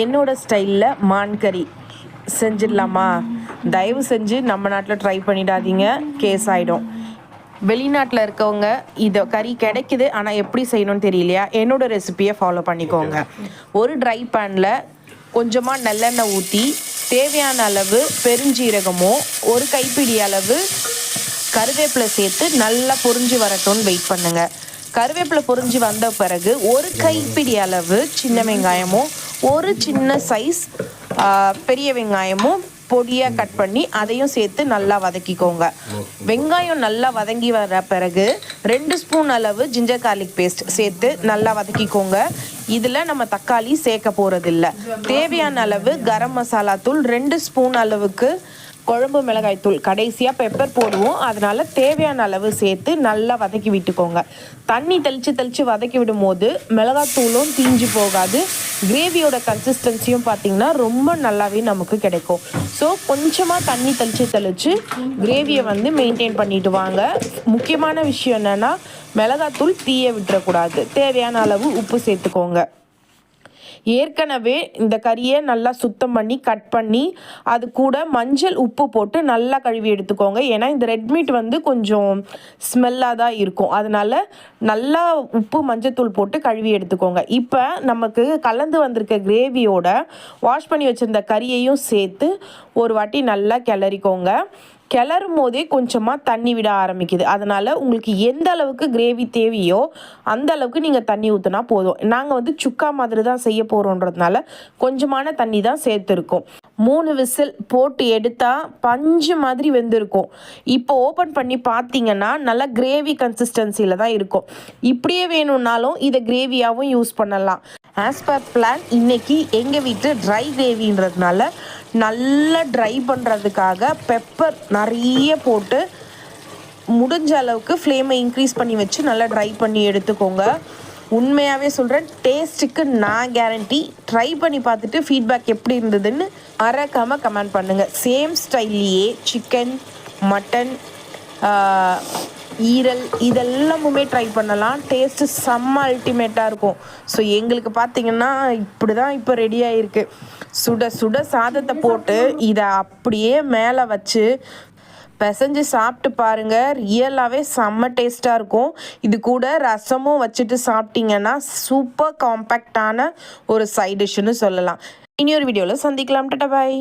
என்னோட ஸ்டைலில் மான் கறி செஞ்சிடலாமா? தயவு செஞ்சு நம்ம நாட்டில் ட்ரை பண்ணிடாதீங்க, கேஸ் ஆகிடும். வெளிநாட்டில் இருக்கவங்க இதை கறி கிடைக்குது, ஆனால் எப்படி செய்யணும்னு தெரியலையா? என்னோடய ரெசிப்பியை ஃபாலோ பண்ணிக்கோங்க. ஒரு ட்ரை பேனில் கொஞ்சமாக நல்லெண்ணெய் ஊற்றி தேவையான அளவு பெருஞ்சீரகமோ ஒரு கைப்பிடி அளவு கருவேப்பிலை சேர்த்து நல்லா பொரிஞ்சு வரட்டும்னு வெயிட் பண்ணுங்கள். கருவேப்பிலை பொரிஞ்சு வந்த பிறகு ஒரு கைப்பிடி அளவு சின்ன வெங்காயமும் ஒரு சின்ன சைஸ் பெரிய வெங்காயமும் பொடியாக கட் பண்ணி அதையும் சேர்த்து நல்லா வதக்கிக்கோங்க. வெங்காயம் நல்லா வதங்கி வர பிறகு 2 ஸ்பூன் அளவு ஜிஞ்சர் கார்லிக் பேஸ்ட் சேர்த்து நல்லா வதக்கிக்கோங்க. இதில் நம்ம தக்காளி சேர்க்க போகிறதில்ல. தேவையான அளவு கரம் மசாலா தூள் 2 ஸ்பூன் அளவுக்கு, குழம்பு மிளகாய் தூள் கடைசியாக பெப்பர் போடுவோம், அதனால் தேவையான அளவு சேர்த்து நல்லா வதக்கி விட்டுக்கோங்க. தண்ணி தெளித்து வதக்கி விடும் போது மிளகாத்தூளும் தீஞ்சு போகாது. கிரேவியோட கன்சிஸ்டன்சியும் பார்த்திங்கன்னா ரொம்ப நல்லாவே நமக்கு கிடைக்கும். ஸோ கொஞ்சமாக தண்ணி தெளித்து கிரேவியை மெயின்டைன் பண்ணிட்டு வாங்க. முக்கியமான விஷயம் என்னென்னா மிளகாத்தூள் தீய விட்டுறக்கூடாது. தேவையான அளவு உப்பு சேர்த்துக்கோங்க. ஏற்கனவே இந்த கறியை நல்லா சுத்தம் பண்ணி கட் பண்ணி அது கூட மஞ்சள் உப்பு போட்டு நல்லா கழுவி எடுத்துக்கோங்க. ஏன்னா இந்த ரெட் மீட் கொஞ்சம் ஸ்மெல்லாக தான் இருக்கும், அதனால் நல்லா உப்பு மஞ்சத்தூள் போட்டு கழுவி எடுத்துக்கோங்க. இப்போ நமக்கு கலந்து வந்திருக்க கிரேவியோட வாஷ் பண்ணி வச்சுருந்த கறியையும் சேர்த்து ஒரு வாட்டி நல்லா கிளறிக்கோங்க. கிளறும் போதே கொஞ்சமாக தண்ணி விட ஆரம்பிக்குது. அதனால் உங்களுக்கு எந்த அளவுக்கு கிரேவி தேவையோ அந்த அளவுக்கு நீங்கள் தண்ணி ஊற்றினா போதும். நாங்கள் சுக்கா மாதிரி தான் செய்ய போகிறோன்றதுனால கொஞ்சமான தண்ணி தான் சேர்த்துருக்கோம். 3 விசில் போட்டு எடுத்தால் பஞ்சு மாதிரி வெந்திருக்கும். இப்போ ஓப்பன் பண்ணி பார்த்தீங்கன்னா நல்லா கிரேவி கன்சிஸ்டன்சியில் தான் இருக்கும். இப்படியே வேணும்னாலும் இதை கிரேவியாகவும் யூஸ் பண்ணலாம். ஆஸ் பர் பிளான் இன்றைக்கி எங்கள் வீட்டில் ட்ரை கிரேவின்றதுனால நல்லா ட்ரை பண்ணுறதுக்காக பெப்பர் நிறைய போட்டு முடிஞ்ச அளவுக்கு ஃப்ளேமை இன்க்ரீஸ் பண்ணி வச்சு நல்லா ட்ரை பண்ணி எடுத்துக்கோங்க. உண்மையாகவே சொல்கிறேன், டேஸ்ட்டுக்கு நான் கேரண்டி. ட்ரை பண்ணி பார்த்துட்டு ஃபீட்பேக் எப்படி இருந்ததுன்னு மறக்காமல் கமெண்ட் பண்ணுங்கள். சேம் ஸ்டைல்லையே சிக்கன், மட்டன், ஈரல் இதெல்லாமுமே ட்ரை பண்ணலாம். டேஸ்ட்டு செம்ம அல்டிமேட்டாக இருக்கும். ஸோ எங்களுக்கு பார்த்திங்கன்னா இப்படி தான் இப்போ ரெடி ஆகிருக்கு. சுட சுட சாதத்தை போட்டு இதை அப்படியே மேலே வச்சு பிசைஞ்சு சாப்பிட்டு பாருங்கள். ரியலாகவே செம்ம டேஸ்ட்டாக இருக்கும். இது கூட ரசமும் வச்சுட்டு சாப்பிட்டிங்கன்னா சூப்பர் காம்பேக்டான ஒரு சைட் டிஷ்ஷுன்னு சொல்லலாம். இனி ஒரு வீடியோவில் சந்திக்கலாம். டாடா பாய்.